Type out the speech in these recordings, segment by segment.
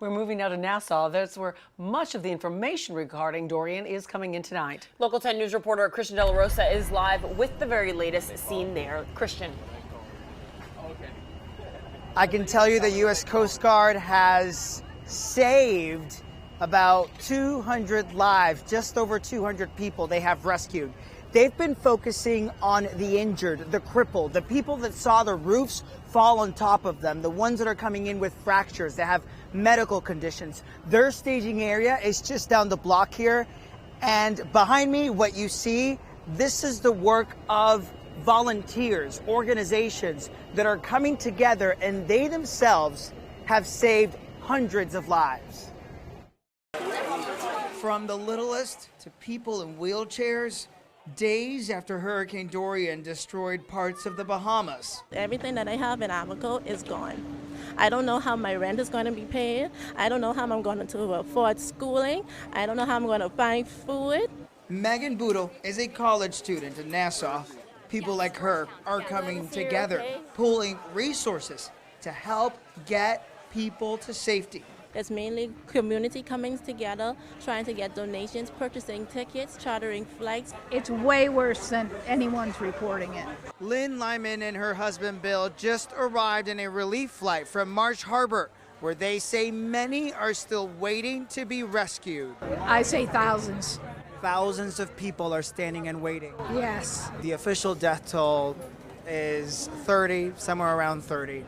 We're moving now to Nassau. That's where much of the information regarding Dorian is coming in tonight. Local 10 News reporter Christian De La Rosa is live with the very latest seen there. Christian. I can tell you the U.S. Coast Guard has saved about 200 lives, just over 200 people they have rescued. They've been focusing on the injured, the crippled, the people that saw the roofs fall on top of them, the ones that are coming in with fractures, that have medical conditions. Their staging area is just down the block here. And behind me, what you see, this is the work of volunteers, organizations that are coming together, and they themselves have saved hundreds of lives. From the littlest to people in wheelchairs, days after Hurricane Dorian destroyed parts of the Bahamas. Everything that I have in Abaco is gone. I don't know how my rent is going to be paid. I don't know how I'm going to afford schooling. I don't know how I'm going to find food. Megan Boodle is a college student in Nassau. People like her are coming together, pooling resources to help get people to safety. It's mainly community coming together, trying to get donations, purchasing tickets, chartering flights. It's way worse than anyone's reporting it. Lynn Lyman and her husband Bill just arrived in a relief flight from Marsh Harbor, where they say many are still waiting to be rescued. I say thousands. Thousands of people are standing and waiting. Yes. The official death toll is 30, somewhere around 30.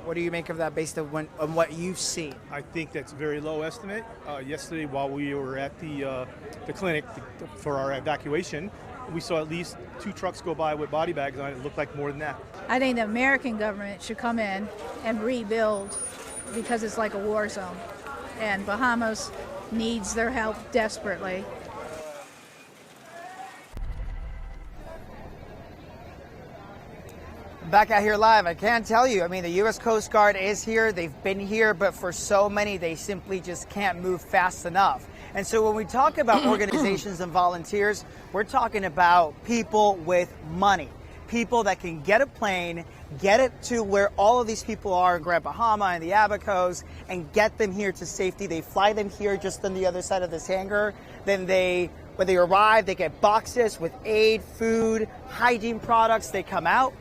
What do you make of that based on what you've seen? I think that's a very low estimate. Yesterday, while we were at the clinic for our evacuation, we saw at least 2 trucks go by with body bags on it. It looked like more than that. I think the American government should come in and rebuild because it's like a war zone. And Bahamas needs their help desperately. Back out here live, I can't tell you. I mean, the U.S. Coast Guard is here. They've been here, but for so many, they simply just can't move fast enough. And so when we talk about organizations and volunteers, we're talking about people with money, people that can get a plane, get it to where all of these people are in Grand Bahama and the Abacos, and get them here to safety. They fly them here just on the other side of this hangar. Then when they arrive, they get boxes with aid, food, hygiene products. They come out.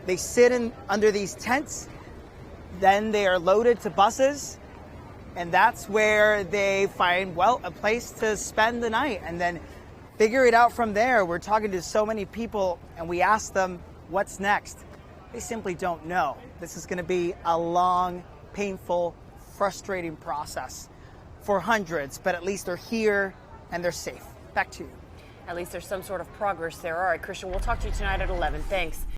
They sit under these tents, then they are loaded to buses, and that's where they find, well, a place to spend the night and then figure it out from there. We're talking to so many people, and we ask them, what's next? They simply don't know. This is going to be a long, painful, frustrating process for hundreds, but at least they're here and they're safe. Back to you. At least there's some sort of progress there. All right, Christian, we'll talk to you tonight at 11. Thanks.